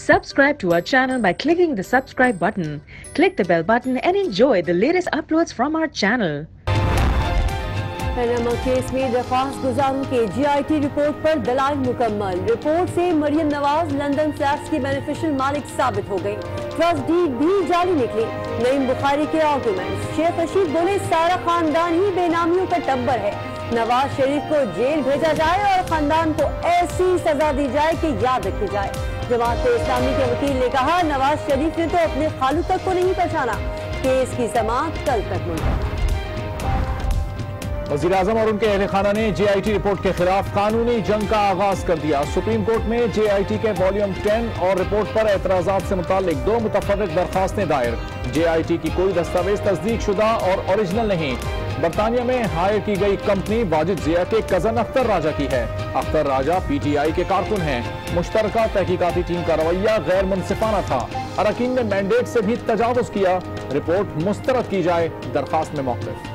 Subscribe to our channel by clicking the subscribe button. Click the bell button and enjoy the latest uploads from our channel. Panama case में दरख्वास्त गुजारों के GIT report पर दलाइल मुकम्मल। Report से Maryam Nawaz London flats की beneficial मालिक साबित हो गई। ट्रस्ट डीड भी जाली निकली। नईम बुखारी के आर्गुमेंट्स। शेख रशीद बोले सारा खानदान ही बेनामियों का टब्बर है। नवाज शरीफ को जेल भेजा जाए और खानदान को ऐसी सजा दी जाए कि याद रखी जाए। जमात इस्लामी के वकील ने कहा नवाज शरीफ ने तो अपने खालू तक को नहीं पहचाना। केस की समाअत कल तक मुलतवी। वज़ीर आज़म और उनके अहले खाना ने JIT रिपोर्ट के खिलाफ कानूनी जंग का आगाज कर दिया। सुप्रीम कोर्ट में JIT के वॉल्यूम 10 और रिपोर्ट पर एतराज़ात से मुताल्लिक 2 मुतफ़र्रिक़ दरखास्तें दायर। JIT की कोई दस्तावेज तस्दीक शुदा और ओरिजिनल नहीं। बरतानिया में हायर की गई कंपनी वाजिद जिया के कजन अख्तर राजा की है। अख्तर राजा PTI के कारकुन हैं। मुश्तरका तहकीकाती टीम का रवैया गैर मुनसिफाना था। अरकान ने मैंडेट से भी तजावुज़ किया। रिपोर्ट मुस्तरद की जाए, दरखास्त में मौक़िफ़।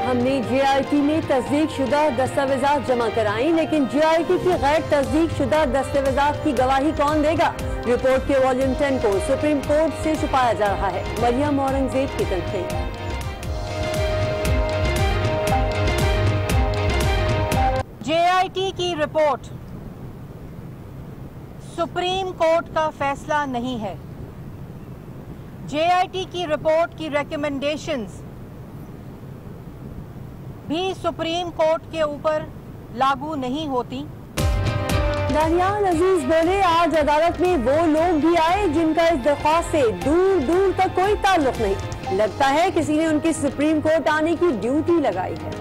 हमने JIT में तस्दीक शुदा दस्तावेजात जमा कराई, लेकिन JIT की गैर तस्दीक शुदा दस्तावेजात की गवाही कौन देगा? रिपोर्ट के वॉल्यूम 10 को सुप्रीम कोर्ट से छुपाया जा रहा है। मरियम औरंगजेब की तनकीद। JIT की रिपोर्ट सुप्रीम कोर्ट का फैसला नहीं है। JIT की रिपोर्ट की रिकमेंडेशंस भी सुप्रीम कोर्ट के ऊपर लागू नहीं होती। दानियाल अजीज बोले आज अदालत में वो लोग भी आए जिनका इस दरख्वास्त से दूर दूर तक कोई ताल्लुक नहीं। लगता है किसी ने उनकी सुप्रीम कोर्ट आने की ड्यूटी लगाई है।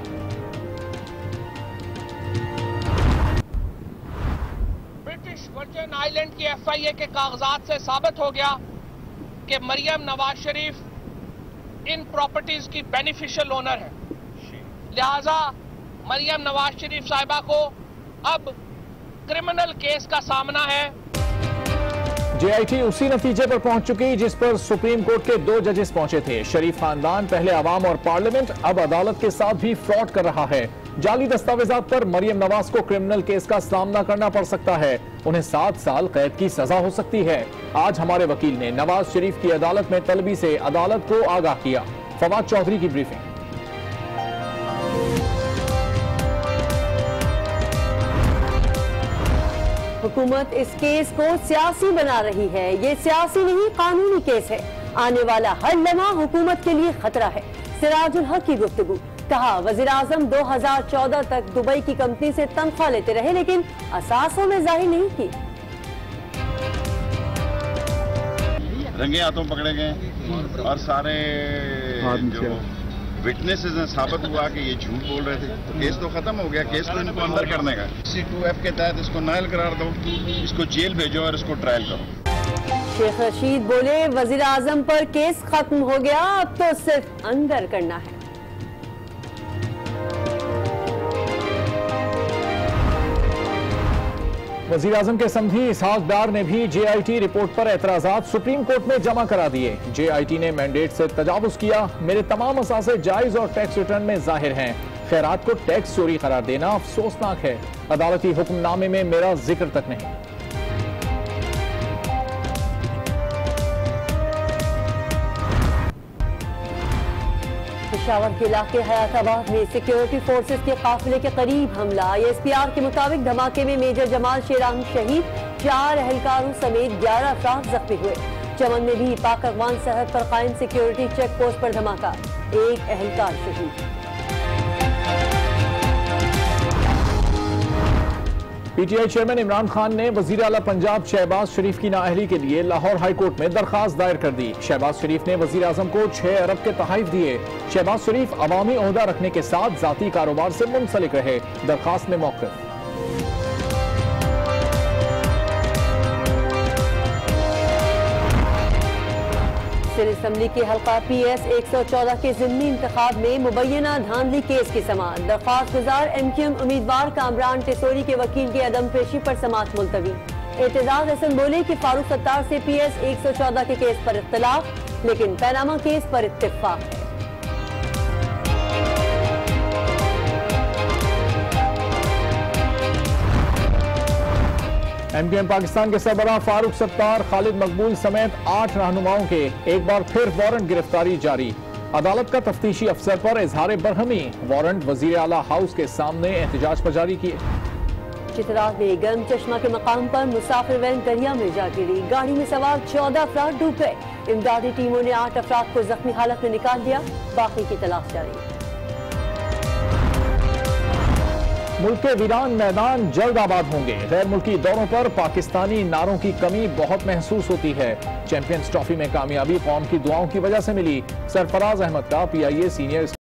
ब्रिटिश वर्जिन आइलैंड की FIA के कागजात से साबित हो गया कि मरियम नवाज शरीफ इन प्रॉपर्टीज की बेनिफिशियल ओनर है। लिहाजा मरियम नवाज शरीफ साहिबा को अब क्रिमिनल केस का सामना है। JIT उसी नतीजे पर पहुंच चुकी जिस पर सुप्रीम कोर्ट के 2 जजेस पहुंचे थे। शरीफ खानदान पहले अवाम और पार्लियामेंट, अब अदालत के साथ भी फ्रॉड कर रहा है। जाली दस्तावेजात पर मरियम नवाज को क्रिमिनल केस का सामना करना पड़ सकता है। उन्हें 7 साल कैद की सजा हो सकती है। आज हमारे वकील ने नवाज शरीफ की अदालत में तलबी से अदालत को आगाह किया। फवाद चौधरी की ब्रीफिंग। हुकूमत इस केस को सियासी बना रही है। ये सियासी नहीं कानूनी केस है। आने वाला हर लम्हा हुकूमत के लिए खतरा है। सिराजुल हक की गुफ्तगू। कहा वज़ीर आज़म 2014 तक दुबई की कंपनी से तनख्वाह लेते रहे, लेकिन असासों में जाहिर नहीं की। रंगे हाथों पकड़े गए और सारे जो विटनेसेस ने साबित हुआ कि ये झूठ बोल रहे थे, तो केस तो खत्म हो गया। केस तो इनको अंदर करने का। C2F के तहत इसको नायल करार दो, इसको जेल भेजो और इसको ट्रायल करो। शेख रशीद बोले वज़ीर आज़म पर केस खत्म हो गया, अब तो सिर्फ अंदर करना है। वज़ीर आज़म के समधी इसहाक डार ने भी JIT रिपोर्ट पर एतराज़ात सुप्रीम कोर्ट में जमा करा दिए। JIT ने मैंडेट से तजावुज़ किया। मेरे तमाम असासे जायज़ और टैक्स रिटर्न में जाहिर हैं। खैरात को टैक्स चोरी करार देना अफसोसनाक है। अदालती हुक्मनामे में मेरा जिक्र तक नहीं। पेशावर के इलाके हयाताबाद में सिक्योरिटी फोर्सेस के काफिले के करीब हमला। ISPR के मुताबिक धमाके में मेजर जमाल शेरानी शहीद, 4 एहलकारों समेत 11 अफराद जख्मी हुए। चमन में भी पाक अफगान सरहद पर कायम सिक्योरिटी चेक पोस्ट पर धमाका, 1 एहलकार शहीद। PTI चेयरमैन इमरान खान ने वजीर आला पंजाब शहबाज शरीफ की नाअहली के लिए लाहौर हाई कोर्ट में दरखास्त दायर कर दी। शहबाज शरीफ ने वजीर आजम को 6 अरब के तोहफे दिए। शहबाज शरीफ अवामी ओहदा रखने के साथ जाती कारोबार से मुंसलिक रहे। दरखास्त में मौक़िफ़। सिंध असम्बली के हल्का PS 114 के ज़िमनी इंतखाब में मुबैना धांधली केस की समाअत। दरख्वास्त गुजार MQM उम्मीदवार कामरान टेसोरी के वकील की अदम पेशी पर समाअत मुलतवी। एतजाज हसन बोले कि फारूक सत्तार से PS 114 के केस पर इख्तिलाफ, लेकिन पैनामा केस पर इत्तेफाक है। MQM पाकिस्तान के सरबराह फारूक सत्तार, खालिद मकबूल समेत 8 रहनुमाओं के एक बार फिर वारंट गिरफ्तारी जारी। अदालत का तफ्तीशी अफसर पर इजहार बरहमी, वारंट वजीर आला हाउस के सामने एहतजाज पर जारी किए। चित्राल में गर्म चश्मा के मकाम पर मुसाफिर वैन दरिया में जा गिरी। गाड़ी में सवार 14 अफराद डूब गए। इमदादी टीमों ने 8 अफराद को जख्मी हालत में निकाल दिया, बाकी की तलाश जारी। मुल्क के वीरान मैदान जल्द आबाद होंगे। गैर मुल्की दौरों पर पाकिस्तानी नारों की कमी बहुत महसूस होती है। चैंपियंस ट्रॉफी में कामयाबी कौम की दुआओं की वजह से मिली। सरफराज अहमद का PIA सीनियर